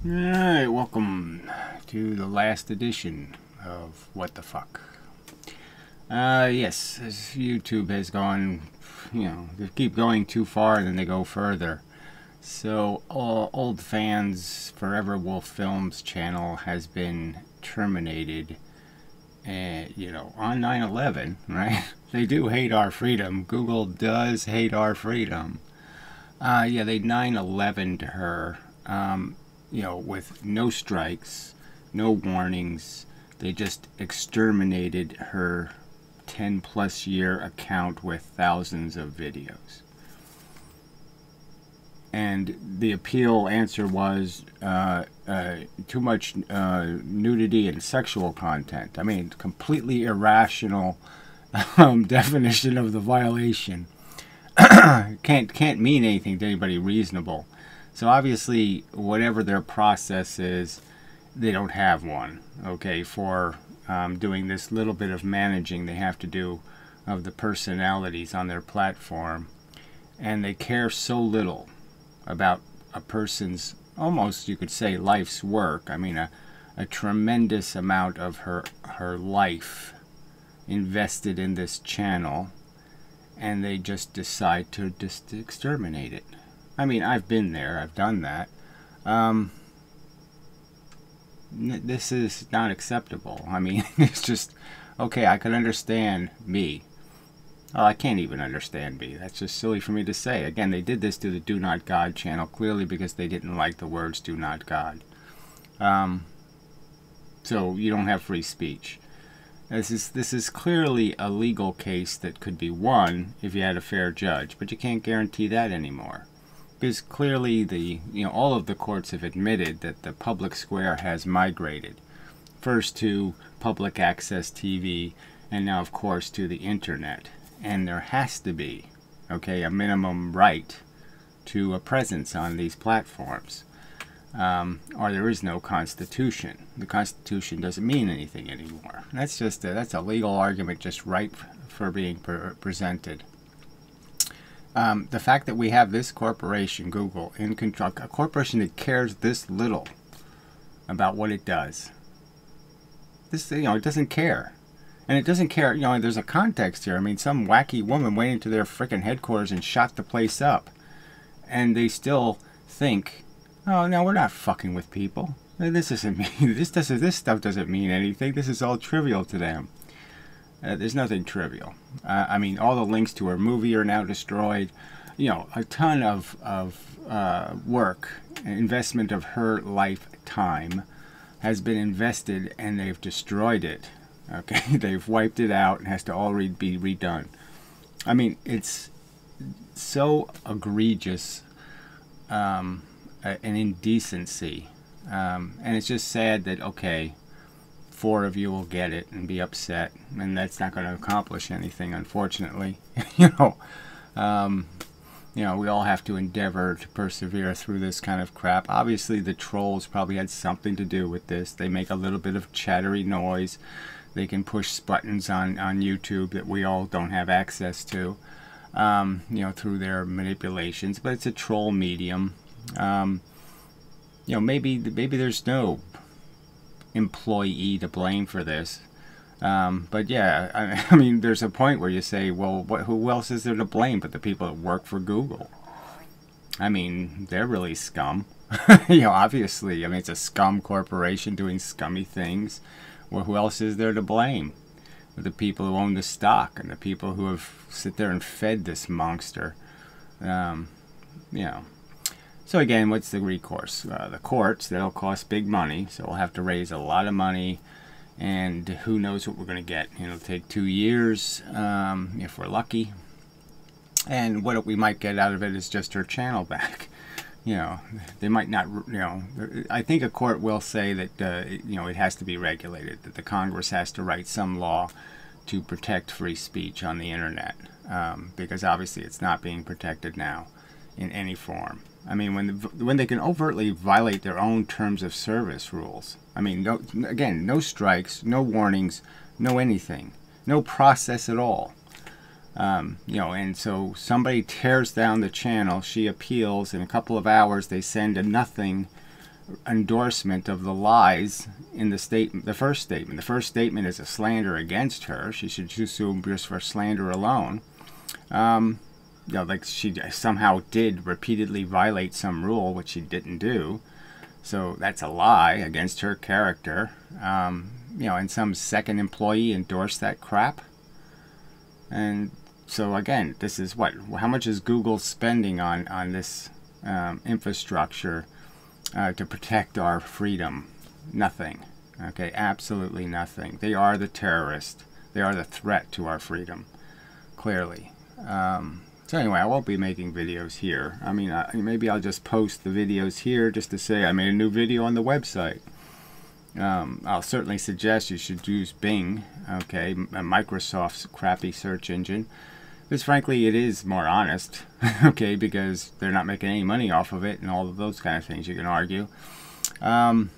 Alright, welcome to the last edition of What the Fuck. Yes, as YouTube has gone, they keep going too far and then they go further. So, Old Fans Forever Wolf Films channel has been terminated, on 9/11, right? They do hate our freedom. Google does hate our freedom. They 9/11'd her. With no strikes, no warnings. They just exterminated her 10+ year account with thousands of videos. And the appeal answer was too much nudity and sexual content. I mean, completely irrational definition of the violation. Can't mean anything to anybody reasonable. So obviously, whatever their process is, they don't have one, okay, for doing this little bit of managing they have to do of the personalities on their platform. And they care so little about a person's, almost you could say, life's work. I mean, a tremendous amount of her life invested in this channel, and they just decide to just exterminate it. I mean, I've been there. I've done that. This is not acceptable. I mean, it's just, okay, I can understand me. Oh, I can't even understand me. That's just silly for me to say. Again, they did this to the Do Not God channel, clearly because they didn't like the words Do Not God. So you don't have free speech. This is clearly a legal case that could be won if you had a fair judge, but you can't guarantee that anymore. Because clearly all of the courts have admitted that the public square has migrated. First to public access TV, and now of course to the internet. And there has to be, okay, a minimum right to a presence on these platforms. Or there is no Constitution. The Constitution doesn't mean anything anymore. That's just that's a legal argument just ripe for being presented. The fact that we have this corporation, Google, in control, a corporation that cares this little about what it does. This, it doesn't care. And it doesn't care, there's a context here. I mean, some wacky woman went into their frickin' headquarters and shot the place up. And they still think, oh, no, we're not fucking with people. This doesn't mean, this stuff doesn't mean anything. This is all trivial to them. There's nothing trivial. I mean, all the links to her movie are now destroyed. A ton of work, investment of her lifetime has been invested, and they've destroyed it. Okay, they've wiped it out and has to all be redone. I mean, it's so egregious, an indecency, and it's just sad that, okay, 4 of you will get it and be upset, and that's not going to accomplish anything, unfortunately. We all have to endeavor to persevere through this kind of crap. Obviously, the trolls probably had something to do with this. They make a little bit of chattery noise. They can push buttons on YouTube that we all don't have access to, through their manipulations. But it's a troll medium. Maybe there's no employee to blame for this, but yeah, I mean, there's a point where you say, well, who else is there to blame but the people that work for Google? I mean, they're really scum. Obviously, I mean, it's a scum corporation doing scummy things. Well, who else is there to blame? The people who own the stock and the people who have sit there and fed this monster. So again, what's the recourse? The courts, that'll cost big money, so we'll have to raise a lot of money, and who knows what we're going to get. It'll take 2 years, if we're lucky, and what we might get out of it is just her channel back. They might not, I think a court will say that, it has to be regulated, that the Congress has to write some law to protect free speech on the internet, because obviously it's not being protected now in any form. I mean, when they can overtly violate their own terms of service rules. I mean, no strikes, no warnings, no anything, no process at all. And so somebody tears down the channel, she appeals, in a couple of hours they send a nothing endorsement of the lies in the statement, the first statement. The first statement is a slander against her. She should sue just for slander alone. You know, like she somehow did repeatedly violate some rule, which she didn't do. So that's a lie against her character. You know, and some second employee endorsed that crap. And so again, this is what? How much is Google spending on this infrastructure to protect our freedom? Nothing. Okay, absolutely nothing. They are the terrorist. They are the threat to our freedom, clearly. So anyway, I won't be making videos here. I mean, maybe I'll just post the videos here just to say I made a new video on the website. I'll certainly suggest you should use Bing, okay, Microsoft's crappy search engine. Because frankly, it is more honest, okay, because they're not making any money off of it and all of those kind of things you can argue. But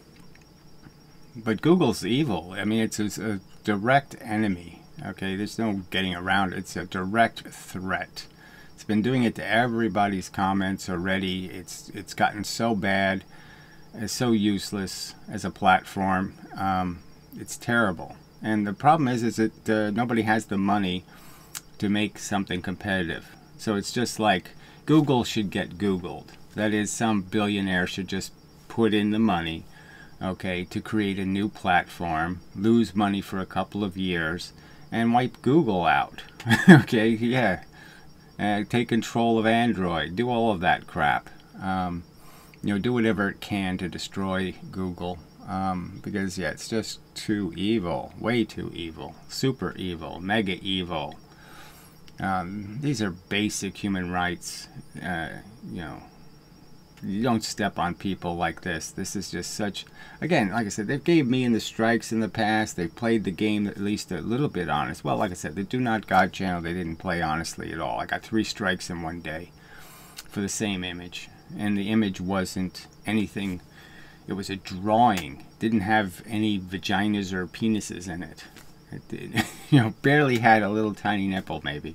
Google's evil. I mean, it's a direct enemy, okay? There's no getting around it. It's a direct threat. It's been doing it to everybody's comments already. It's gotten so bad. It's so useless as a platform. It's terrible. And the problem is that nobody has the money to make something competitive. So it's just like Google should get Googled. That is, some billionaire should just put in the money, okay, to create a new platform, lose money for a couple of years, and wipe Google out. Okay, yeah. Take control of Android. Do all of that crap. You know, do whatever it can to destroy Google. Because, yeah, it's just too evil. Way too evil. Super evil. Mega evil. These are basic human rights. You know, you don't step on people like this. This is just such... Again, like I said, they've gave me in the strikes in the past. They've played the game at least a little bit honest. Well, like I said, the Do Not God channel, they didn't play honestly at all. I got 3 strikes in one day for the same image. And the image wasn't anything... It was a drawing. Didn't have any vaginas or penises in it. It did, you know, barely had a little tiny nipple, maybe.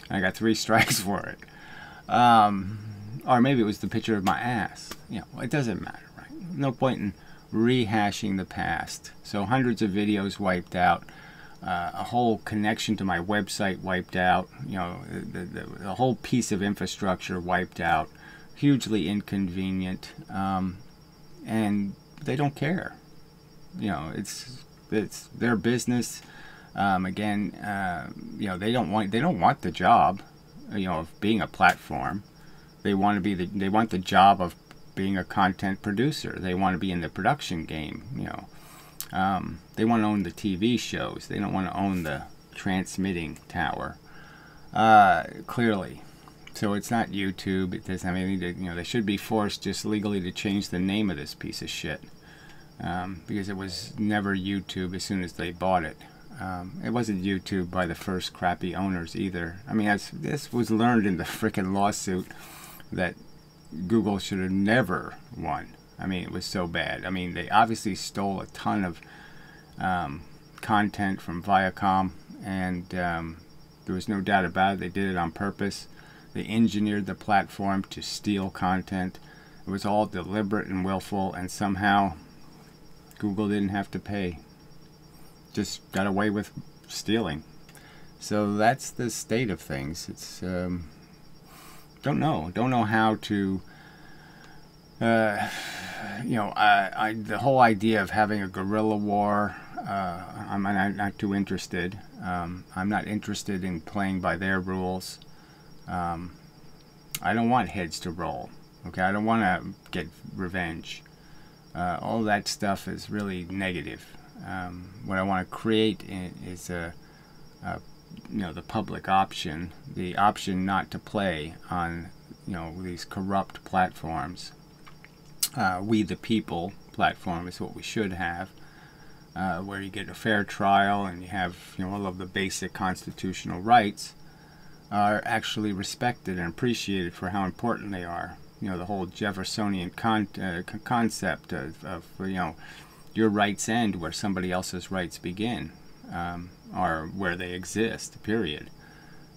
I got 3 strikes for it. Or maybe it was the picture of my ass. You know, it doesn't matter, right? No point in rehashing the past. So hundreds of videos wiped out. A whole connection to my website wiped out. You know, the whole piece of infrastructure wiped out. Hugely inconvenient. And they don't care. You know, it's their business. Again, you know, they don't want the job, you know, of being a platform. They want the job of being a content producer. They want to be in the production game, you know. They want to own the TV shows. They don't want to own the transmitting tower. Clearly. So it's not YouTube. It doesn't have anything to, you know, they should be forced just legally to change the name of this piece of shit. Because it was never YouTube as soon as they bought it. It wasn't YouTube by the first crappy owners either. I mean, this was learned in the frickin' lawsuit that Google should have never won. I mean, it was so bad. I mean, they obviously stole a ton of content from Viacom, and there was no doubt about it. They did it on purpose. They engineered the platform to steal content. It was all deliberate and willful, and somehow Google didn't have to pay. Just got away with stealing. So that's the state of things. It's don't know how to you know, the whole idea of having a guerrilla war, I'm not too interested. I'm not interested in playing by their rules. I don't want heads to roll. Okay, I don't want to get revenge. All that stuff is really negative. What I want to create is you know, the public option, the option not to play on, you know, these corrupt platforms. We the People platform is what we should have, where you get a fair trial and you have, you know, all of the basic constitutional rights are actually respected and appreciated for how important they are. You know, the whole Jeffersonian concept of, you know, your rights end where somebody else's rights begin, or where they exist, period.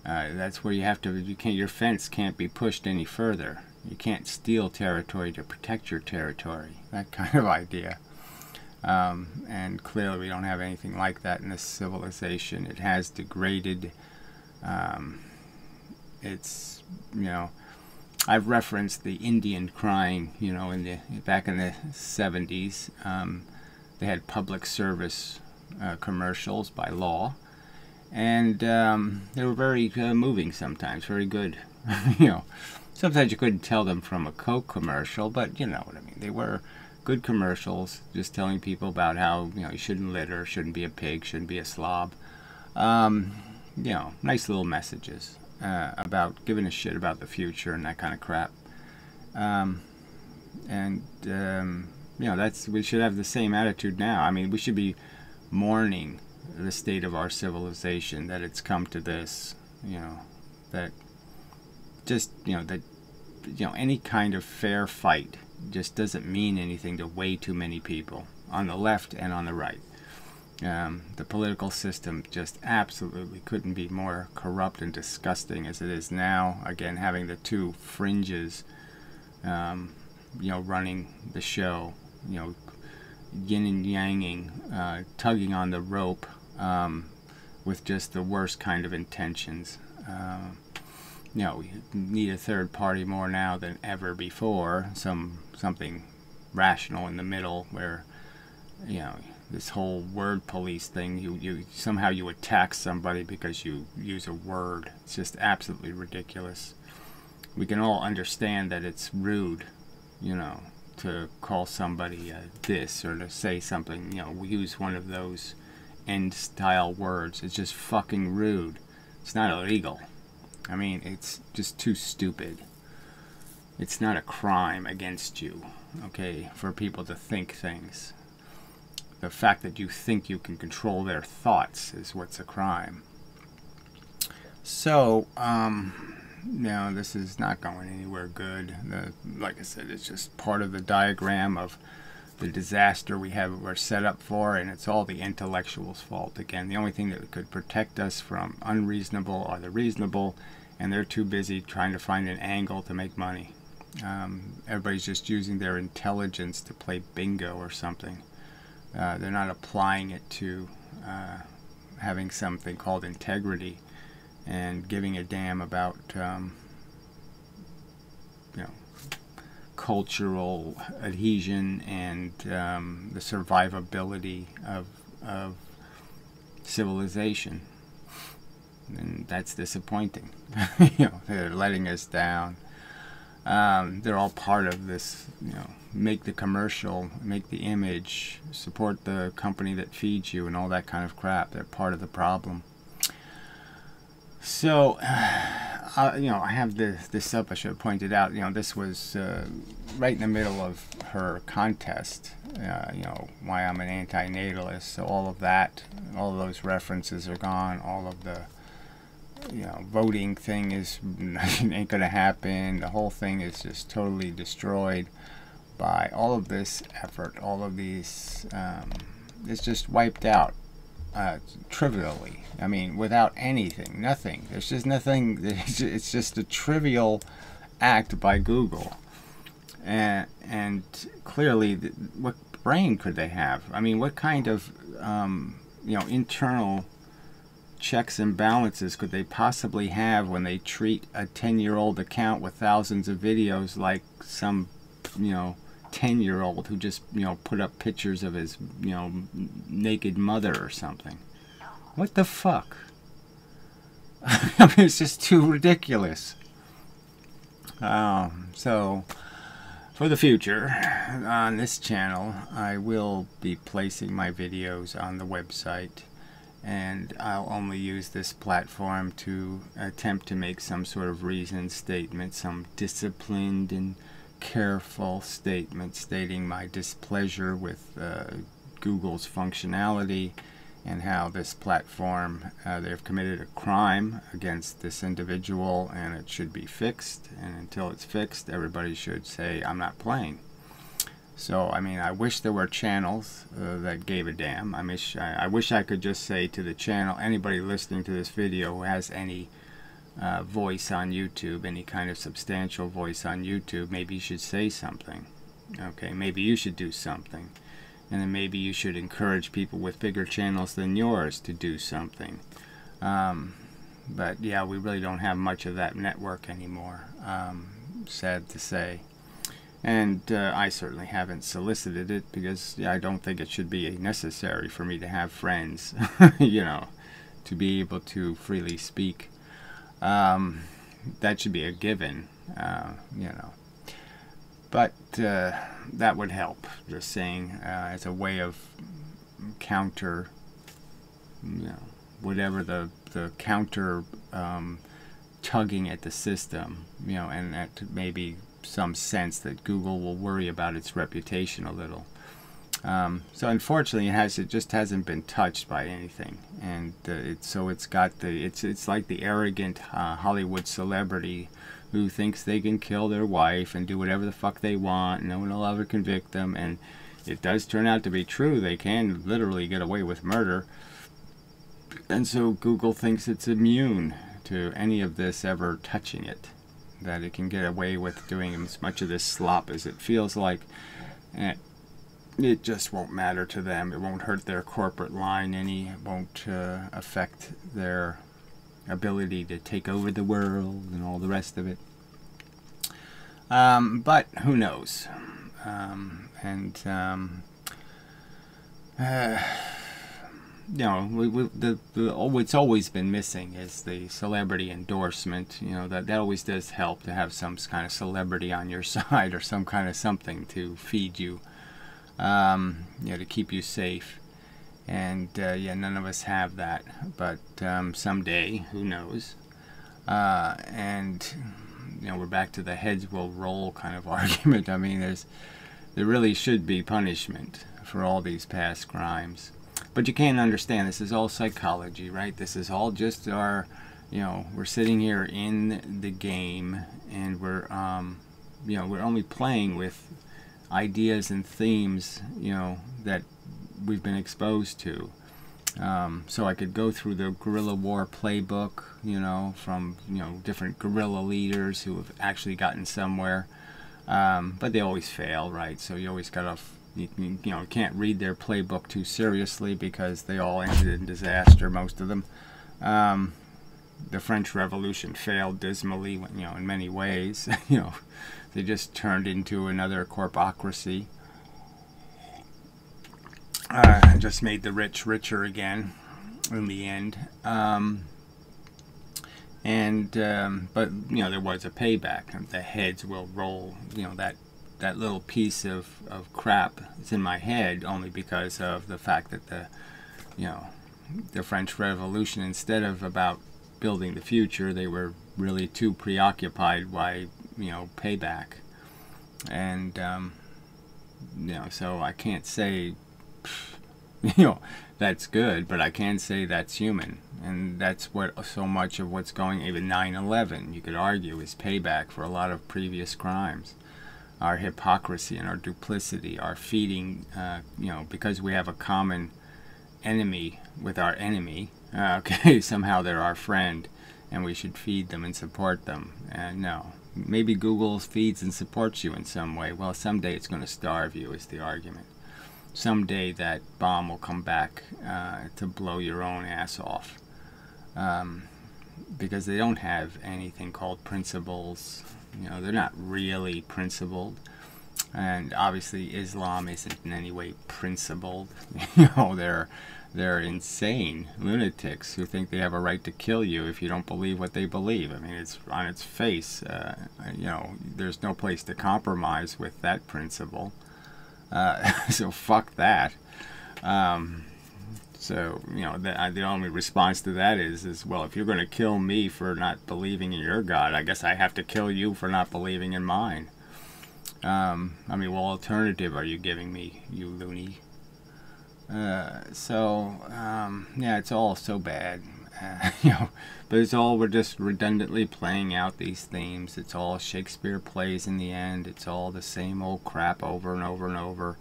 That's where you have to, your fence can't be pushed any further. You can't steal territory to protect your territory. That kind of idea. And clearly we don't have anything like that in this civilization. It has degraded. It's, you know, I've referenced the Indian crying, you know, back in the 70s. They had public service commercials by law, and they were very moving sometimes, very good. You know, sometimes you couldn't tell them from a Coke commercial, but you know what I mean. They were good commercials, just telling people about how, you know, you shouldn't litter, shouldn't be a pig, shouldn't be a slob. You know, nice little messages about giving a shit about the future and that kind of crap. You know, we should have the same attitude now. I mean, we should be mourning the state of our civilization, that it's come to this, you know, that just, you know, that, you know, any kind of fair fight just doesn't mean anything to way too many people on the left and on the right. The political system just absolutely couldn't be more corrupt and disgusting as it is now. Again, having the two fringes, you know, running the show, you know, yin and yanging, tugging on the rope with just the worst kind of intentions. You know, we need a third party more now than ever before. Something rational in the middle, where, you know, this whole word police thing, you somehow you attack somebody because you use a word. It's just absolutely ridiculous. We can all understand that it's rude, you know, to call somebody this, or to say something, you know, we use one of those end style words. It's just fucking rude. It's not illegal. I mean, it's just too stupid. It's not a crime against you, okay, for people to think things. The fact that you think you can control their thoughts is what's a crime. So, no, this is not going anywhere good. Like I said, it's just part of the diagram of the disaster we're set up for, and it's all the intellectuals' fault. Again, the only thing that could protect us from unreasonable are the reasonable, and they're too busy trying to find an angle to make money. Everybody's just using their intelligence to play bingo or something. They're not applying it to having something called integrity and giving a damn about you know, cultural adhesion and the survivability of civilization. And that's disappointing. You know, they're letting us down. They're all part of this, you know, make the commercial, make the image, support the company that feeds you, and all that kind of crap. They're part of the problem. So, you know, I have this up. I should have pointed out, you know, this was right in the middle of her contest, you know, why I'm an anti-natalist. So all of that, all of those references are gone. All of the, you know, voting thing ain't gonna happen. The whole thing is just totally destroyed by all of this effort. All of these, it's just wiped out trivially. I mean, without anything, nothing. There's just nothing. It's just a trivial act by Google, and clearly, what brain could they have? I mean, what kind of you know, internal checks and balances could they possibly have when they treat a 10-year-old account with thousands of videos like some, you know, 10-year-old who just, you know, put up pictures of his, you know, naked mother or something? What the fuck? I mean, it's just too ridiculous. So, for the future, on this channel, I will be placing my videos on the website, and I'll only use this platform to attempt to make some sort of reasoned statement, some disciplined and careful statement stating my displeasure with Google's functionality, and how this platform, they've committed a crime against this individual, and it should be fixed. And until it's fixed, everybody should say, I'm not playing. So, I mean, I wish there were channels that gave a damn. I wish I could just say to the channel, anybody listening to this video who has any voice on YouTube, any kind of substantial voice on YouTube, maybe you should say something. Okay, maybe you should do something. And then maybe you should encourage people with bigger channels than yours to do something. But yeah, we really don't have much of that network anymore, sad to say. And I certainly haven't solicited it, because I don't think it should be necessary for me to have friends, you know, to be able to freely speak. That should be a given, you know. But that would help, just saying, as a way of counter, you know, whatever the counter tugging at the system, you know, and that maybe some sense that Google will worry about its reputation a little. So unfortunately, it just hasn't been touched by anything, and it's like the arrogant Hollywood celebrity who thinks they can kill their wife and do whatever the fuck they want, and no one will ever convict them. And it does turn out to be true. They can literally get away with murder. And so Google thinks it's immune to any of this ever touching it, that it can get away with doing as much of this slop as it feels like. And it just won't matter to them. It won't hurt their corporate line any. It won't affect their ability to take over the world and all the rest of it. But who knows? You know, what's always been missing is the celebrity endorsement. You know, that always does help to have some kind of celebrity on your side, or some kind of something to feed you, you know, to keep you safe. And yeah, none of us have that, but someday, who knows? And you know, we're back to the heads will roll kind of argument. I mean, there really should be punishment for all these past crimes, but you can't understand. This is all psychology, right? This is all just our, you know, we're sitting here in the game, and we're you know, we're only playing with ideas and themes, you know, that we've been exposed to. So I could go through the guerrilla war playbook, you know, from, you know, different guerrilla leaders who have actually gotten somewhere, but they always fail, right? So you always gotta, you know, can't read their playbook too seriously, because they all ended in disaster, most of them. The French Revolution failed dismally, you know, in many ways. You know, they just turned into another corpocracy. Just made the rich richer again in the end. But you know, there was a payback. The heads will roll. You know, that little piece of crap is in my head only because of the fact that you know, the French Revolution, instead of about building the future, they were really too preoccupied by, you know, payback. And you know, so I can't say, you know, that's good, but I can say that's human. And that's what so much of what's going, even 9/11, you could argue, is payback for a lot of previous crimes. Our hypocrisy and our duplicity, our feeding, you know, because we have a common enemy with our enemy, okay, somehow they're our friend, and we should feed them and support them. And no, maybe Google feeds and supports you in some way. Well, someday it's going to starve you, is the argument. Someday that bomb will come back to blow your own ass off, because they don't have anything called principles. You know, they're not really principled, and obviously Islam isn't in any way principled. You know, they're insane lunatics who think they have a right to kill you if you don't believe what they believe. I mean, it's on its face. You know, there's no place to compromise with that principle. So fuck that. So, you know, the only response to that is, well, if you're going to kill me for not believing in your God, I guess I have to kill you for not believing in mine. I mean, what alternative are you giving me, you loony? Yeah, it's all so bad. You know, but it's all, we're just redundantly playing out these themes. It's all Shakespeare plays in the end. It's all the same old crap over and over and over.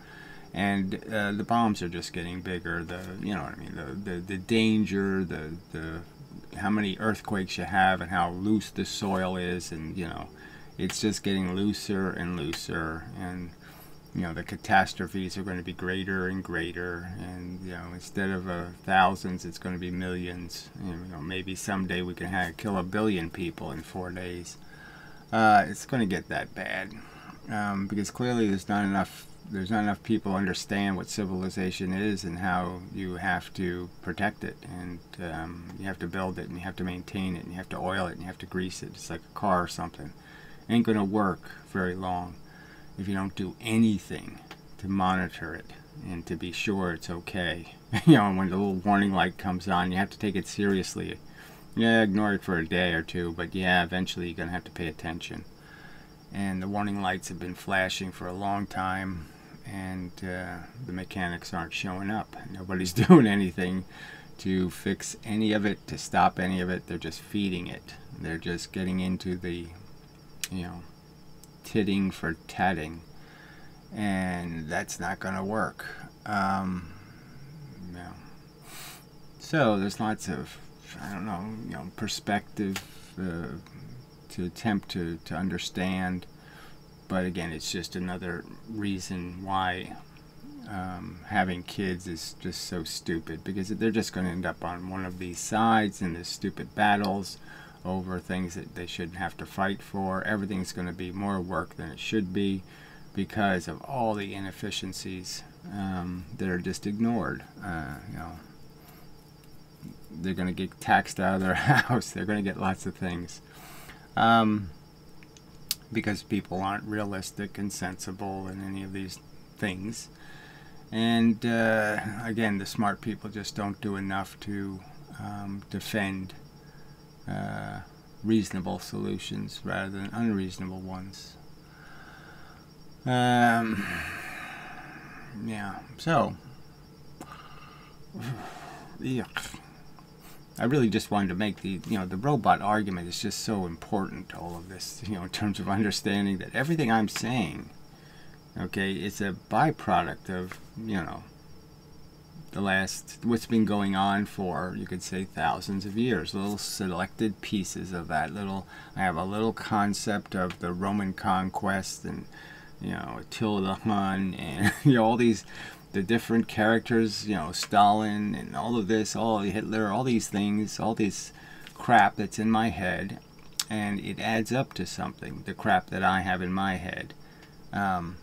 And the bombs are just getting bigger. You know what I mean? The danger, the many earthquakes you have and how loose the soil is, and you know, it's just getting looser and looser, and you know, the catastrophes are going to be greater and greater, and you know, instead of thousands, it's going to be millions. You know, maybe someday we can kill 1 billion people in 4 days. It's going to get that bad, because clearly there's not enough people understand what civilization is and how you have to protect it, and you have to build it, and you have to maintain it, and you have to oil it, and you have to grease it. It's like a car or something. It ain't going to work very long if you don't do anything to monitor it and to be sure it's okay. You know, and when the little warning light comes on, you have to take it seriously. Yeah, ignore it for a day or two, but yeah, eventually you're going to have to pay attention. And the warning lights have been flashing for a long time, and the mechanics aren't showing up. Nobody's doing anything to fix any of it, to stop any of it. They're just feeding it. They're just getting into the, you know, titting for tatting, and that's not going to work. Yeah. So there's lots of, I don't know, you know, perspective to attempt to understand, but again, it's just another reason why having kids is just so stupid, because they're just going to end up on one of these sides in these stupid battles over things that they shouldn't have to fight for. Everything's going to be more work than it should be because of all the inefficiencies that are just ignored. You know, they're going to get taxed out of their house. They're going to get lots of things because people aren't realistic and sensible in any of these things. And again, the smart people just don't do enough to defend reasonable solutions rather than unreasonable ones. Yeah, so yuck. I really just wanted to make the robot argument is just so important to all of this, you know, in terms of understanding that everything I'm saying, okay, it's a byproduct of, you know, what's been going on for, you could say, thousands of years. Little selected pieces of that I have a little concept of the Roman conquest, and, you know, Attila the Hun, and, you know, all the different characters, you know, Stalin, and all of this, all Hitler, all these things, all this crap that's in my head, and it adds up to something, the crap that I have in my head. And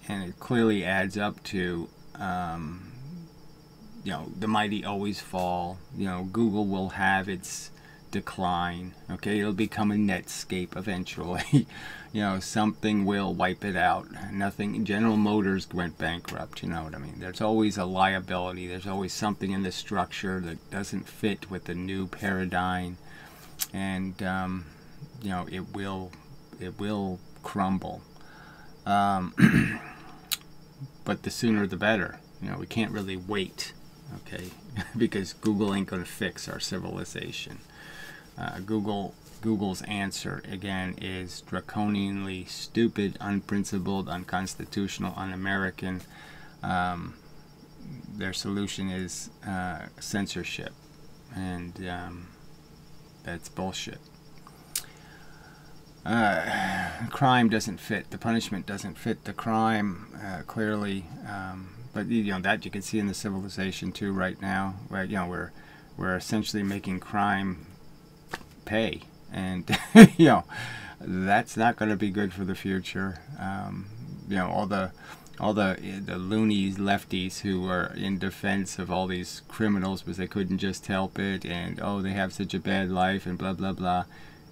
it clearly adds up to, you know, the mighty always fall. You know, Google will have its decline. Okay, it'll become a Netscape eventually. You know, something will wipe it out. General Motors went bankrupt, you know what I mean? There's always a liability. There's always something in the structure that doesn't fit with the new paradigm. And, you know, it will crumble. But the sooner the better. You know, we can't really wait, okay, because Google ain't going to fix our civilization. Google's answer, again, is draconianly stupid, unprincipled, unconstitutional, un-American. Their solution is censorship, and that's bullshit. Crime doesn't fit. The punishment doesn't fit the crime, clearly. But you know, that you can see in the civilization too right now, where, you know, we're essentially making crime pay, and you know, that's not going to be good for the future. You know, all the loonies, lefties who are in defense of all these criminals because they couldn't just help it, and oh, they have such a bad life, and blah blah blah,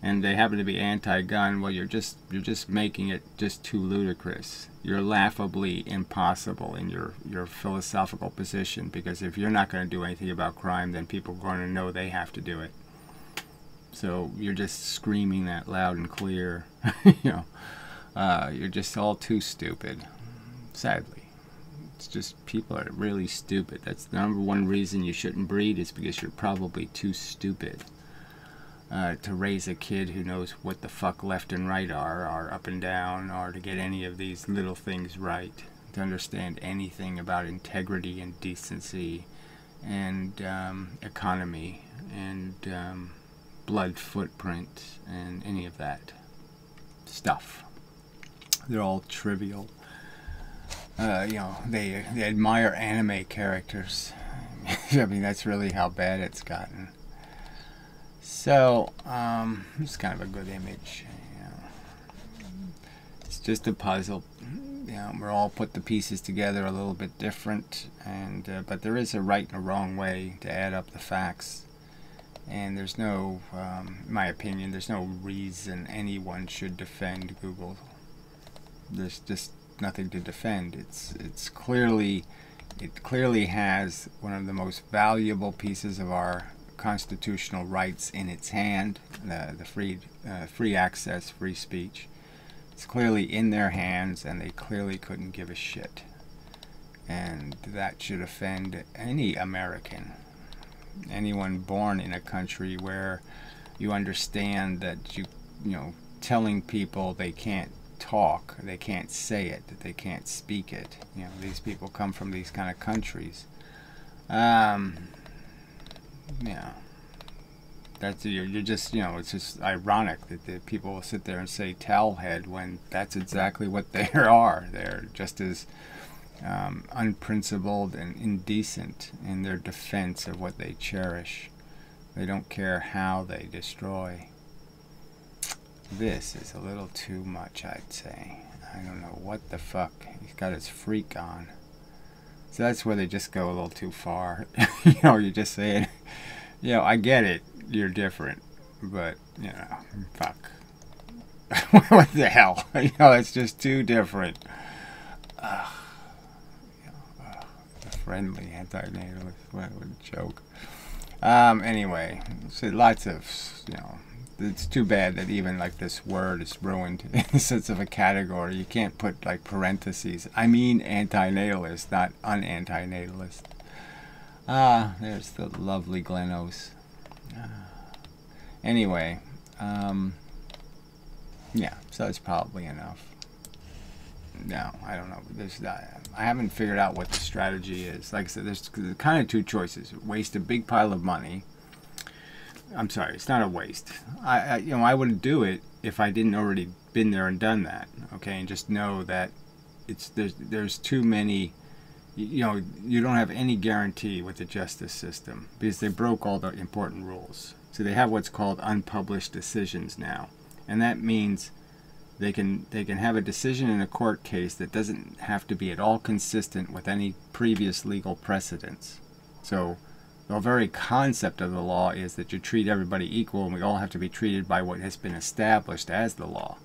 and they happen to be anti-gun. Well, you're just making it just too ludicrous. You're laughably impossible in your philosophical position, because if you're not going to do anything about crime, then people are going to know they have to do it. So you're just screaming that loud and clear. You know, you're just all too stupid. Sadly, it's just people are really stupid. That's the number one reason you shouldn't breed, is because you're probably too stupid to raise a kid who knows what the fuck left and right are, or up and down, or to get any of these little things right, to understand anything about integrity and decency and economy and blood footprint and any of that stuff. They're all trivial. You know, they admire anime characters. I mean, that's really how bad it's gotten. So, it's kind of a good image. You know. It's just a puzzle. You know, we're all put the pieces together a little bit different, and but there is a right and a wrong way to add up the facts. And there's no, in my opinion, there's no reason anyone should defend Google. There's just nothing to defend. It clearly has one of the most valuable pieces of our constitutional rights in its hand, the free access, free speech. It's clearly in their hands, and they clearly couldn't give a shit. And that should offend any American, anyone born in a country where you understand that you know, telling people they can't talk, they can't say it, that they can't speak it. You know, these people come from these kind of countries. Yeah, that's you're just, you know, it's just ironic that the people will sit there and say towelhead when that's exactly what they are. They're just as unprincipled and indecent in their defense of what they cherish. They don't care how they destroy. This is a little too much, I'd say. I don't know what the fuck. He's got his freak on. So that's where they just go a little too far. You know, you're just saying, you know, I get it, you're different, but, you know, fuck. What the hell? You know, it's just too different. You know, a friendly anti-natalist. What a joke. Anyway, so lots of, you know, it's too bad that even like this word is ruined in the sense of a category. You can't put like parentheses. I mean anti-natalist, not un-anti-natalist. There's the lovely Glenos. Anyway, yeah, so it's probably enough. No, I don't know. I haven't figured out what the strategy is. Like I said, there's kind of two choices. Waste a big pile of money. I'm sorry, it's not a waste. You know, I wouldn't do it if I didn't already been there and done that. Okay, and just know that there's too many. You know, you don't have any guarantee with the justice system because they broke all the important rules. So they have what's called unpublished decisions now, and that means they can have a decision in a court case that doesn't have to be at all consistent with any previous legal precedents. So the very concept of the law is that you treat everybody equal, and we all have to be treated by what has been established as the law,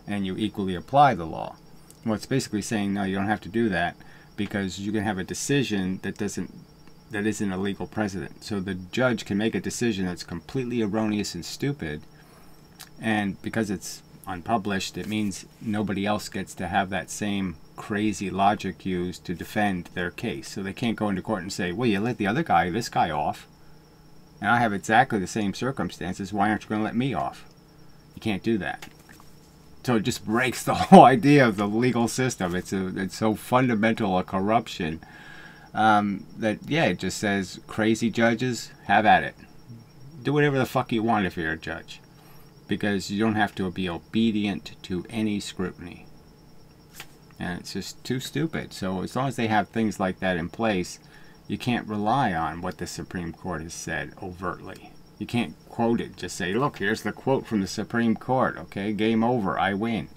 and you equally apply the law. Well, it's basically saying, no, you don't have to do that, because you can have a decision that isn't a legal precedent. So the judge can make a decision that's completely erroneous and stupid, and because it's unpublished, it means nobody else gets to have that same crazy logic used to defend their case. So they can't go into court and say, well, you let this guy off, and I have exactly the same circumstances, why aren't you going to let me off? You can't do that. So it just breaks the whole idea of the legal system. It's so fundamental a corruption that, yeah, it just says, crazy judges, have at it. Do whatever the fuck you want if you're a judge, because you don't have to be obedient to any scrutiny. And it's just too stupid. So as long as they have things like that in place, you can't rely on what the Supreme Court has said overtly. You can't quote it. Just say, look, here's the quote from the Supreme Court. Okay, game over. I win.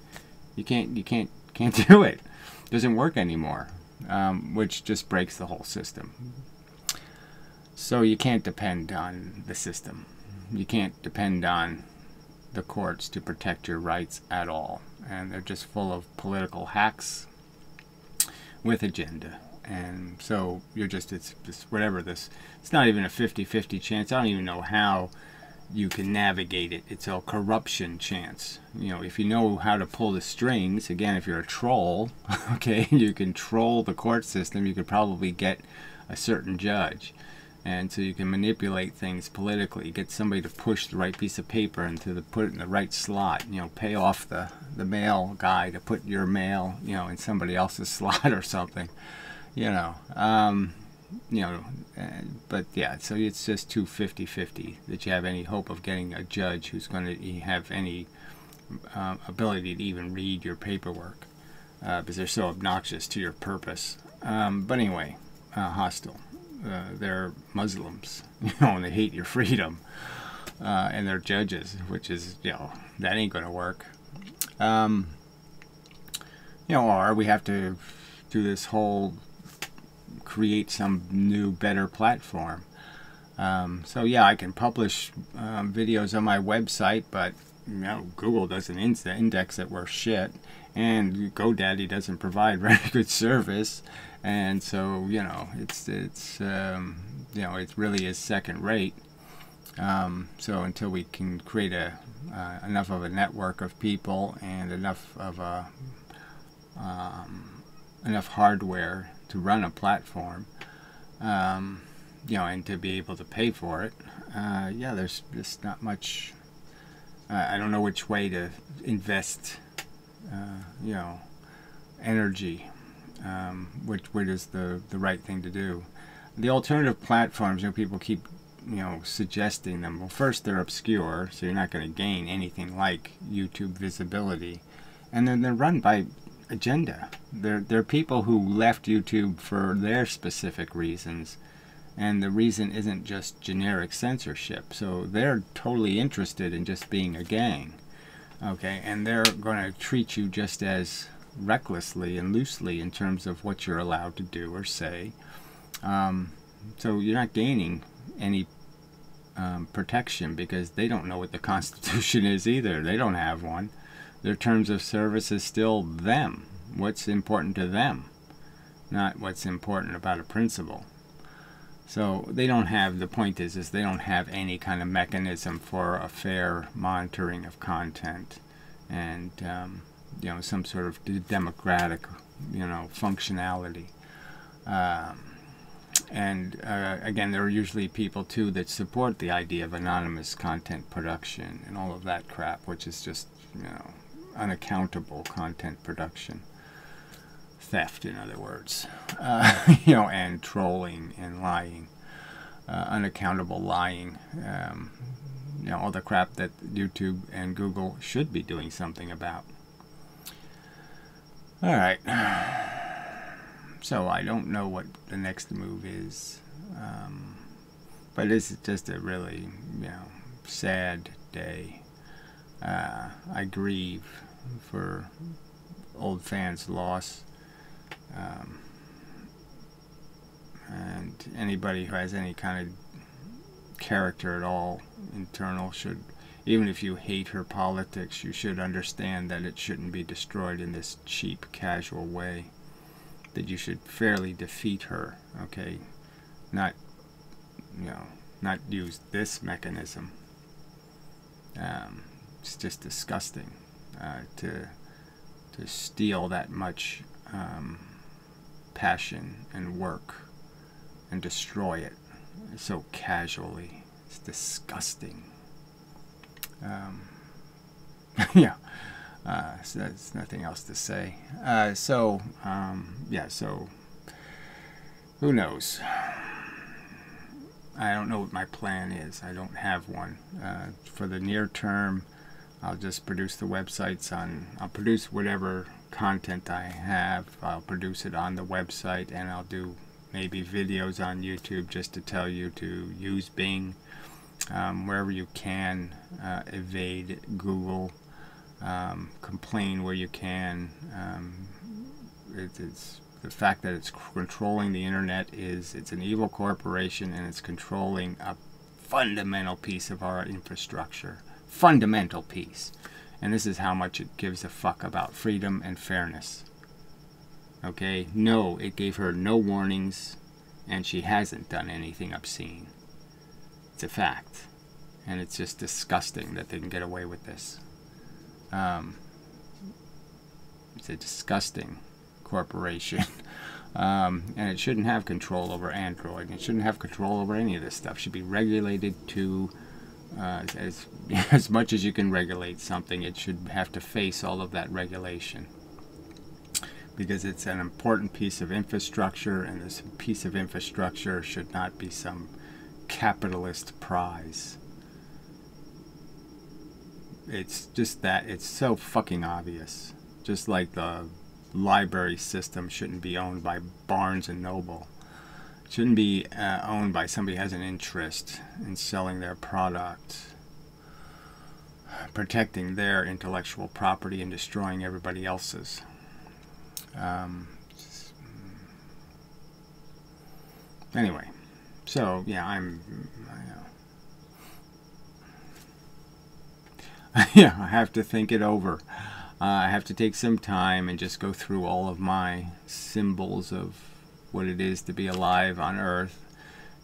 You can't do it. It doesn't work anymore, which just breaks the whole system. So you can't depend on the system. You can't depend on the courts to protect your rights at all. And they're just full of political hacks with agenda. And so you're just, it's whatever this, it's not even a 50-50 chance. I don't even know how you can navigate it. It's a corruption chance. You know, if you know how to pull the strings, again, if you're a troll, okay, you can troll the court system, you could probably get a certain judge. And so you can manipulate things politically, get somebody to push the right piece of paper and put it in the right slot, you know, pay off the mail guy to put your mail, you know, in somebody else's slot or something, you know. but yeah, so it's just too 50-50 that you have any hope of getting a judge who's going to have any ability to even read your paperwork, because they're so obnoxious to your purpose. But anyway, hostile. They're Muslims, and they hate your freedom, and they're judges, which is, that ain't going to work. Or we have to do this whole create some new, better platform. So yeah, I can publish videos on my website, but Google doesn't index it worth shit, and GoDaddy doesn't provide very good service, and so it really is second rate. So until we can create enough of a network of people and enough of enough hardware to run a platform, and to be able to pay for it, there's just not much. I don't know which way to invest, energy, which is the right thing to do. The alternative platforms, people keep, suggesting them. Well, first, they're obscure, so you're not going to gain anything like YouTube visibility, and then they're run by agenda. They're people who left YouTube for their specific reasons, and the reason isn't just generic censorship. So they're totally interested in just being a gang, okay? And they're going to treat you just as recklessly and loosely in terms of what you're allowed to do or say. So you're not gaining any protection, because they don't know what the Constitution is either. They don't have one. Their terms of service is still them. What's important to them, not what's important about a principle. So they don't have, the point is they don't have any kind of mechanism for a fair monitoring of content, and some sort of democratic functionality. Again, there are usually people too that support the idea of anonymous content production and all of that crap, which is just unaccountable content production, theft, in other words, and trolling and lying, unaccountable lying, all the crap that YouTube and Google should be doing something about. All right. So I don't know what the next move is, but this is just a really, sad day. I grieve for old fans' loss, and anybody who has any kind of character at all internal should, even if you hate her politics, you should understand that it shouldn't be destroyed in this cheap, casual way. That you should fairly defeat her, okay? Not use this mechanism. It's just disgusting to steal that much passion and work and destroy it so casually. It's disgusting. Yeah. So there's nothing else to say. So who knows? I don't know what my plan is. I don't have one. For the near term, I'll just produce the websites I'll produce whatever content I have. I'll produce it on the website, and I'll do maybe videos on YouTube just to tell you to use Bing, wherever you can, evade Google. Complain where you can. It's the fact that it's controlling the internet it's an evil corporation, and it's controlling a fundamental piece of our infrastructure. Fundamental piece. And this is how much it gives a fuck about freedom and fairness. Okay? No, it gave her no warnings, and she hasn't done anything obscene. It's a fact. And it's just disgusting that they can get away with this. It's a disgusting corporation, and it shouldn't have control over Android. It shouldn't have control over any of this stuff. It should be regulated to as much as you can regulate something. It should have to face all of that regulation. because it's an important piece of infrastructure, and this piece of infrastructure should not be some capitalist prize. It's just that, it's so fucking obvious. Just like the library system shouldn't be owned by Barnes and Noble. It shouldn't be owned by somebody who has an interest in selling their product, protecting their intellectual property and destroying everybody else's. Anyway, so yeah, yeah, I have to think it over. I have to take some time and just go through all of my symbols of what it is to be alive on Earth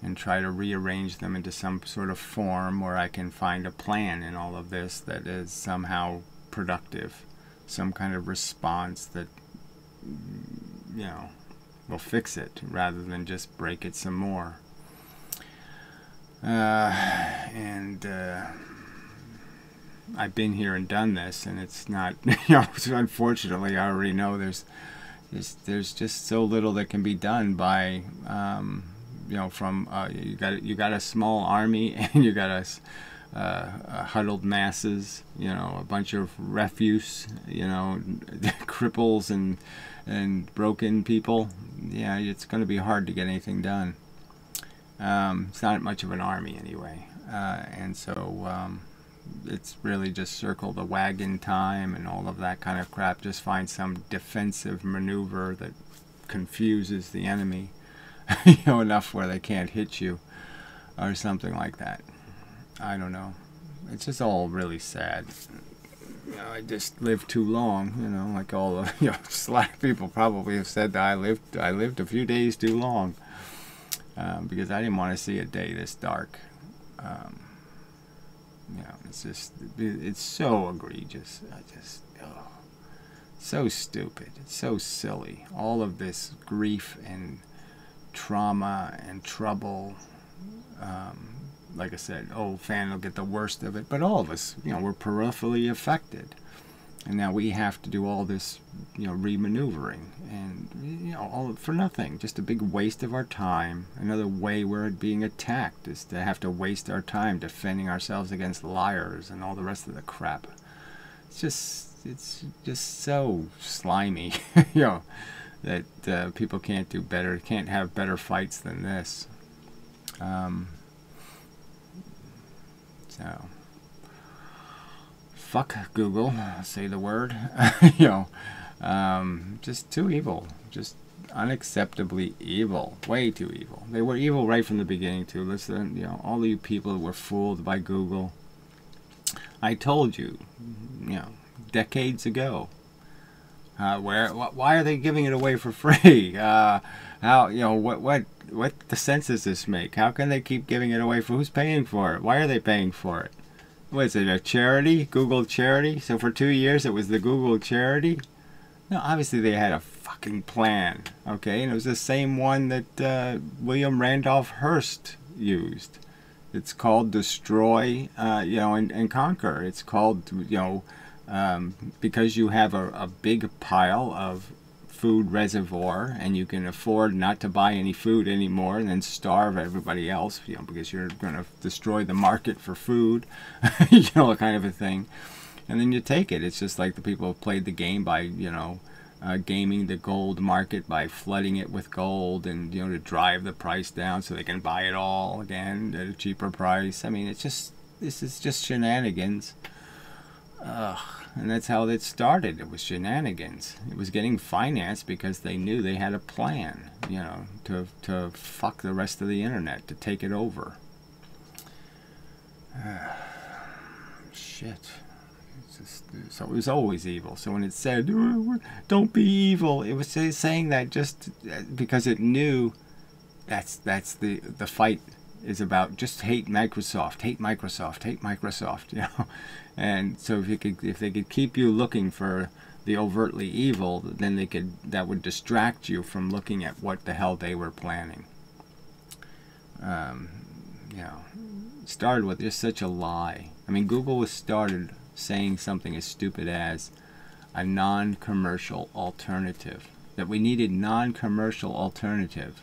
and try to rearrange them into some sort of form where I can find a plan in all of this that is somehow productive, some kind of response that, you know, will fix it rather than just break it some more. I've been here and done this, and it's not, you know, unfortunately I already know there's just so little that can be done by, you know, from you got a small army, and you got a huddled masses, you know, a bunch of refuse, you know, cripples and broken people. Yeah, it's going to be hard to get anything done. It's not much of an army anyway, and so it's really just circle the wagon time and all of that kind of crap. Just find some defensive maneuver that confuses the enemy, you know, enough where they can't hit you or something like that. I don't know. It's just all really sad. You know, I just lived too long, you know, like all the, you know, slack people probably have said that I lived a few days too long, because I didn't want to see a day this dark. You know, it's so egregious. So stupid. It's so silly. All of this grief and trauma and trouble. Like I said, old fan will get the worst of it, but all of us, you know, we're peripherally affected. And now we have to do all this, you know, re-maneuvering, and, you know, all for nothing. Just a big waste of our time. Another way we're being attacked is to have to waste our time defending ourselves against liars and all the rest of the crap. It's just so slimy, you know, that people can't do better, can't have better fights than this. So, fuck Google, say the word. You know, just too evil, just unacceptably evil, way too evil. They were evil right from the beginning too. Listen, you know, all you people that were fooled by Google. I told you, you know, decades ago. Why are they giving it away for free? How, you know, what sense does this make? How can they keep giving it away for? Who's paying for it? Why are they paying for it? What is it, a charity? Google charity? So for 2 years it was the Google charity? No, obviously they had a fucking plan, okay? And it was the same one that William Randolph Hearst used. It's called Destroy, you know, and Conquer. It's called, you know, because you have a big pile of food reservoir and you can afford not to buy any food anymore and then starve everybody else, you know, because you're going to destroy the market for food, you know, kind of a thing. And then you take it. It's just like the people who played the game by, you know, gaming the gold market by flooding it with gold, and, you know, to drive the price down so they can buy it all again at a cheaper price. I mean, it's just, this is just shenanigans. Ugh. And that's how it started. It was shenanigans. It was getting financed because they knew they had a plan, you know, to fuck the rest of the internet, to take it over. Shit. So it was always evil. So when it said, don't be evil, it was saying that just because it knew that's the fight is about. Just hate Microsoft, hate Microsoft, hate Microsoft, you know. And so if they could keep you looking for the overtly evil, then that would distract you from looking at what the hell they were planning. You know, it started with just such a lie. I mean, Google was saying something as stupid as a non-commercial alternative. that we needed non-commercial alternative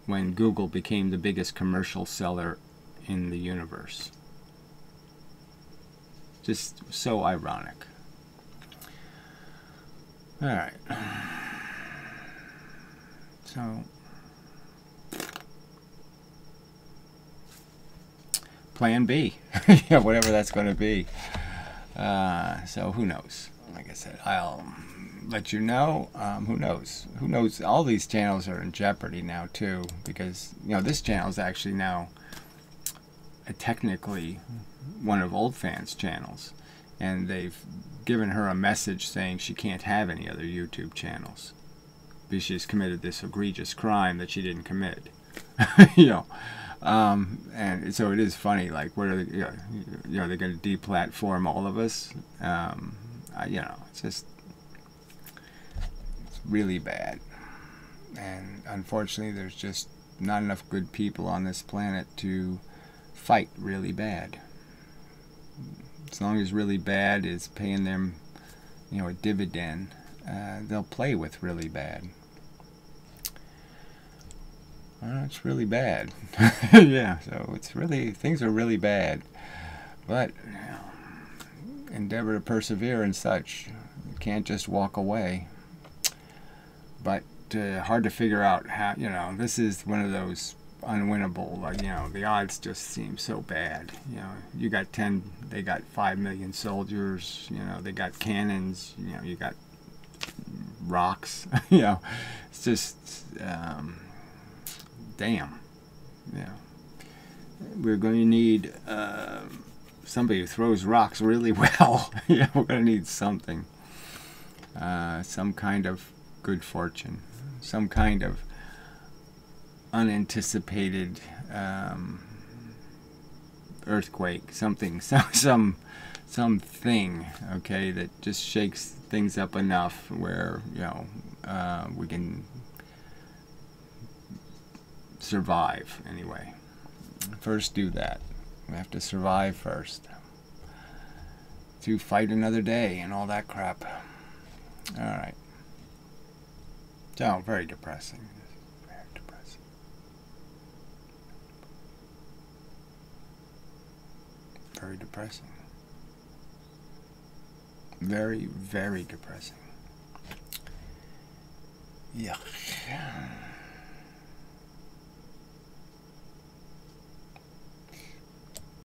when Google became the biggest commercial seller in the universe. Just so ironic. Alright. So, Plan B. Yeah, whatever that's going to be. So who knows? Like I said, I'll let you know. Who knows? Who knows? All these channels are in jeopardy now too, because this channel is actually now technically one of Old Fan's channels, and they've given her a message saying she can't have any other YouTube channels because she's committed this egregious crime that she didn't commit. And so it is funny, like, what are they, they're going to deplatform all of us? It's just, it's really bad. And unfortunately, there's just not enough good people on this planet to fight really bad. As long as really bad is paying them, a dividend, they'll play with really bad. It's really bad. Yeah, so it's really, things are really bad. But, endeavor to persevere and such. You can't just walk away. But hard to figure out how, this is one of those unwinnable, like, the odds just seem so bad. You got 10, they got 5 million soldiers, they got cannons, you got rocks, it's just, damn. We're going to need somebody who throws rocks really well. We're going to need something. Some kind of good fortune. Some kind of unanticipated earthquake. Something. Something, okay, that just shakes things up enough where, we can survive anyway. First do that. We have to survive first to fight another day and all that crap. Alright. So, very depressing. Very depressing. Very depressing. Very, very depressing. Yuck.